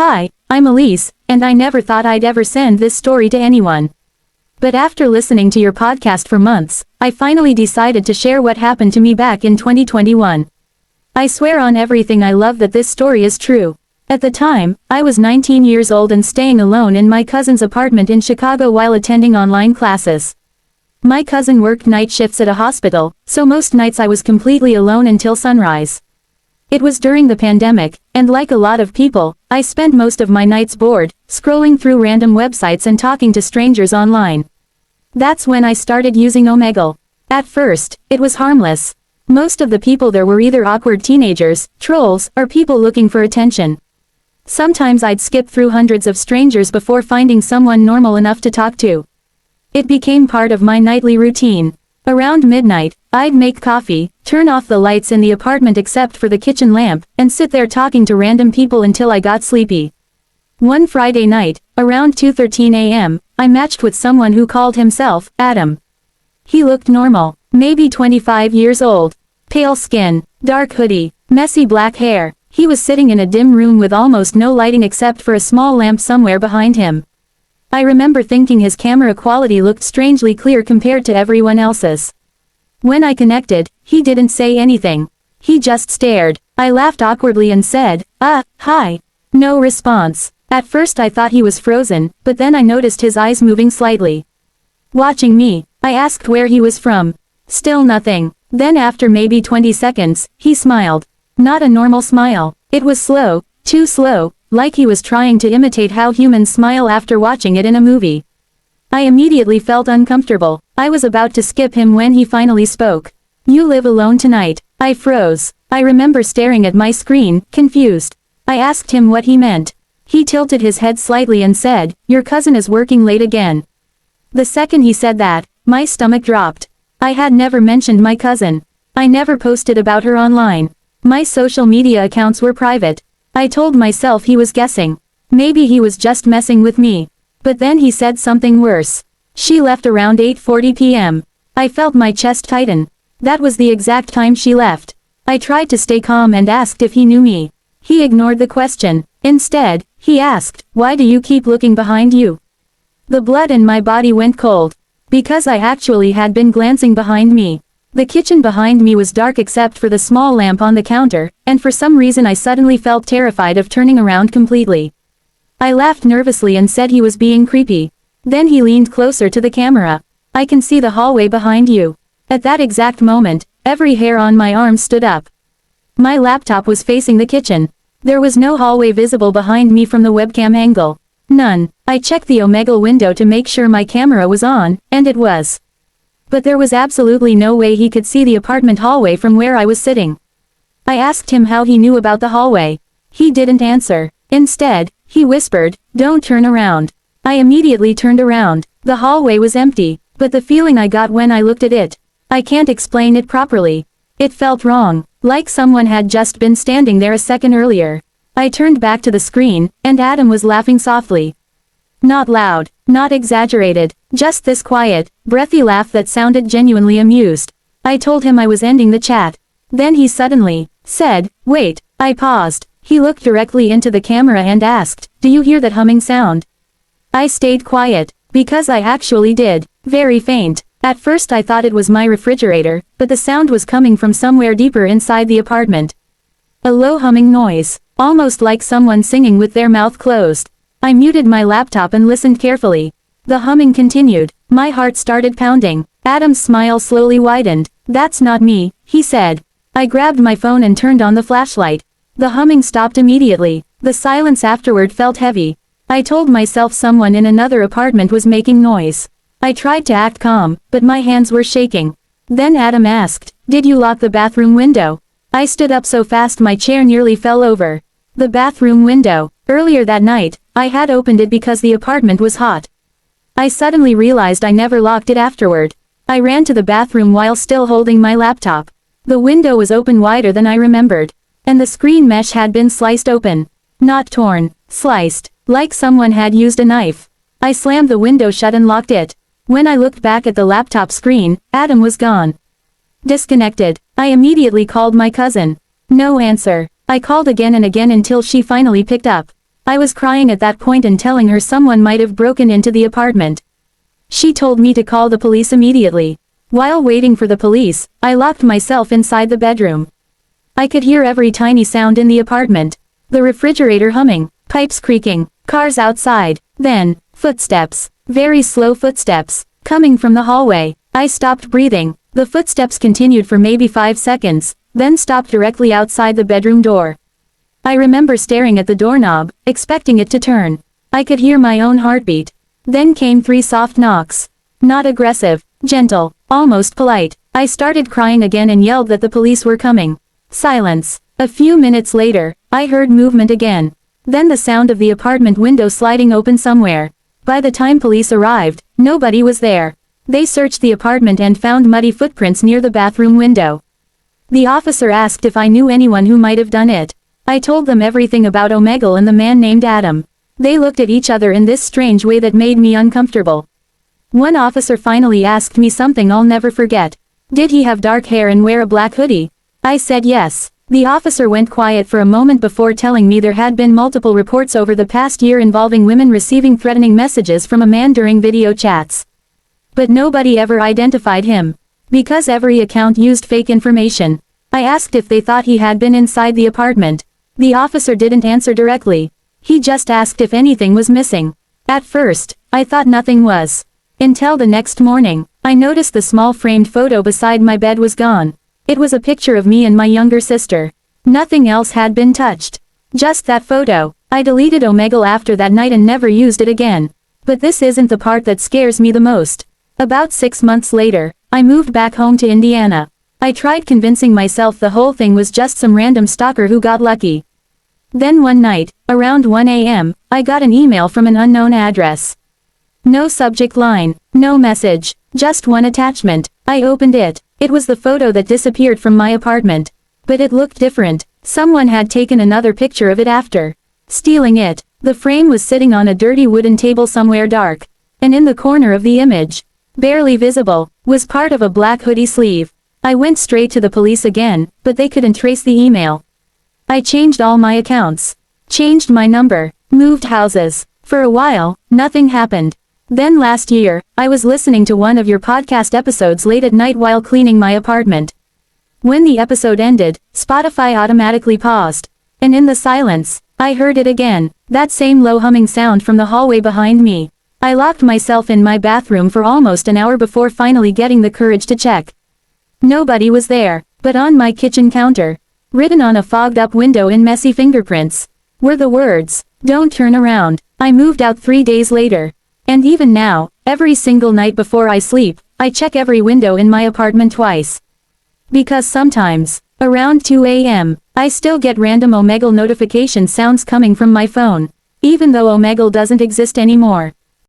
Hi, I'm Elise, and I never thought I'd ever send this story to anyone. But after listening to your podcast for months, I finally decided to share what happened to me back in 2021. I swear on everything I love that this story is true. At the time, I was 19 years old and staying alone in my cousin's apartment in Chicago while attending online classes. My cousin worked night shifts at a hospital, so most nights I was completely alone until sunrise. It was during the pandemic, and like a lot of people, I spent most of my nights bored, scrolling through random websites and talking to strangers online. That's when I started using Omegle. At first, it was harmless. Most of the people there were either awkward teenagers, trolls, or people looking for attention. Sometimes I'd skip through hundreds of strangers before finding someone normal enough to talk to. It became part of my nightly routine. Around midnight, I'd make coffee, turn off the lights in the apartment except for the kitchen lamp, and sit there talking to random people until I got sleepy. One Friday night, around 2:13 a.m., I matched with someone who called himself Adam. He looked normal, maybe 25 years old. Pale skin, dark hoodie, messy black hair. He was sitting in a dim room with almost no lighting except for a small lamp somewhere behind him. I remember thinking his camera quality looked strangely clear compared to everyone else's. When I connected, he didn't say anything. He just stared. I laughed awkwardly and said, hi. No response. At first I thought he was frozen, but then I noticed his eyes moving slightly. Watching me, I asked where he was from. Still nothing. Then after maybe 20 seconds, he smiled. Not a normal smile. It was slow, too slow, like he was trying to imitate how humans smile after watching it in a movie. I immediately felt uncomfortable. I was about to skip him when he finally spoke. "You live alone tonight." I froze. I remember staring at my screen, confused. I asked him what he meant. He tilted his head slightly and said, "Your cousin is working late again." The second he said that, my stomach dropped. I had never mentioned my cousin. I never posted about her online. My social media accounts were private. I told myself he was guessing. Maybe he was just messing with me. But then he said something worse. "She left around 8:40 p.m. I felt my chest tighten. That was the exact time she left. I tried to stay calm and asked if he knew me. He ignored the question. Instead, he asked, "Why do you keep looking behind you?" The blood in my body went cold. Because I actually had been glancing behind me. The kitchen behind me was dark except for the small lamp on the counter, and for some reason I suddenly felt terrified of turning around completely. I laughed nervously and said he was being creepy. Then he leaned closer to the camera. "I can see the hallway behind you." At that exact moment, every hair on my arm stood up. My laptop was facing the kitchen. There was no hallway visible behind me from the webcam angle. None. I checked the Omegle window to make sure my camera was on, and it was. But there was absolutely no way he could see the apartment hallway from where I was sitting. I asked him how he knew about the hallway. He didn't answer. Instead, he whispered, "Don't turn around." I immediately turned around. The hallway was empty, but the feeling I got when I looked at it, I can't explain it properly. It felt wrong, like someone had just been standing there a second earlier. I turned back to the screen, and Adam was laughing softly. Not loud, not exaggerated, just this quiet, breathy laugh that sounded genuinely amused. I told him I was ending the chat. Then he suddenly said, "Wait." I paused. He looked directly into the camera and asked, "Do you hear that humming sound?" I stayed quiet, because I actually did. Very faint. At first I thought it was my refrigerator, but the sound was coming from somewhere deeper inside the apartment. A low humming noise, almost like someone singing with their mouth closed. I muted my laptop and listened carefully. The humming continued. My heart started pounding. Adam's smile slowly widened. "That's not me," he said. I grabbed my phone and turned on the flashlight. The humming stopped immediately. The silence afterward felt heavy. I told myself someone in another apartment was making noise. I tried to act calm, but my hands were shaking. Then Adam asked, "Did you lock the bathroom window?" I stood up so fast my chair nearly fell over. The bathroom window. Earlier that night, I had opened it because the apartment was hot. I suddenly realized I never locked it afterward. I ran to the bathroom while still holding my laptop. The window was open wider than I remembered. And the screen mesh had been sliced open. Not torn, sliced, like someone had used a knife. I slammed the window shut and locked it. When I looked back at the laptop screen, Adam was gone. Disconnected. I immediately called my cousin. No answer. I called again and again until she finally picked up. I was crying at that point and telling her someone might have broken into the apartment. She told me to call the police immediately. While waiting for the police, I locked myself inside the bedroom. I could hear every tiny sound in the apartment. The refrigerator humming, pipes creaking, cars outside, then, footsteps, very slow footsteps, coming from the hallway. I stopped breathing. The footsteps continued for maybe 5 seconds, then stopped directly outside the bedroom door. I remember staring at the doorknob, expecting it to turn. I could hear my own heartbeat. Then came 3 soft knocks. Not aggressive, gentle, almost polite. I started crying again and yelled that the police were coming. Silence. A few minutes later, I heard movement again. Then the sound of the apartment window sliding open somewhere. By the time police arrived, nobody was there. They searched the apartment and found muddy footprints near the bathroom window. The officer asked if I knew anyone who might have done it. I told them everything about Omegle and the man named Adam. They looked at each other in this strange way that made me uncomfortable. One officer finally asked me something I'll never forget. Did he have dark hair and wear a black hoodie? I said yes. The officer went quiet for a moment before telling me there had been multiple reports over the past year involving women receiving threatening messages from a man during video chats. But nobody ever identified him. Because every account used fake information. I asked if they thought he had been inside the apartment. The officer didn't answer directly. He just asked if anything was missing. At first, I thought nothing was. Until the next morning, I noticed the small framed photo beside my bed was gone. It was a picture of me and my younger sister. Nothing else had been touched. Just that photo. I deleted Omegle after that night and never used it again. But this isn't the part that scares me the most. About 6 months later, I moved back home to Indiana. I tried convincing myself the whole thing was just some random stalker who got lucky. Then one night, around 1 a.m., I got an email from an unknown address. No subject line, no message, just one attachment. I opened it. It was the photo that disappeared from my apartment. But it looked different. Someone had taken another picture of it after stealing it. The frame was sitting on a dirty wooden table somewhere dark. And in the corner of the image, barely visible, was part of a black hoodie sleeve. I went straight to the police again, but they couldn't trace the email. I changed all my accounts. Changed my number. Moved houses. For a while, nothing happened. Then last year, I was listening to one of your podcast episodes late at night while cleaning my apartment. When the episode ended, Spotify automatically paused. And in the silence, I heard it again, that same low humming sound from the hallway behind me. I locked myself in my bathroom for almost an hour before finally getting the courage to check. Nobody was there, but on my kitchen counter, written on a fogged-up window in messy fingerprints, were the words, "Don't turn around." I moved out 3 days later. And even now, every single night before I sleep, I check every window in my apartment twice. Because sometimes, around 2 a.m., I still get random Omegle notification sounds coming from my phone, even though Omegle doesn't exist anymore.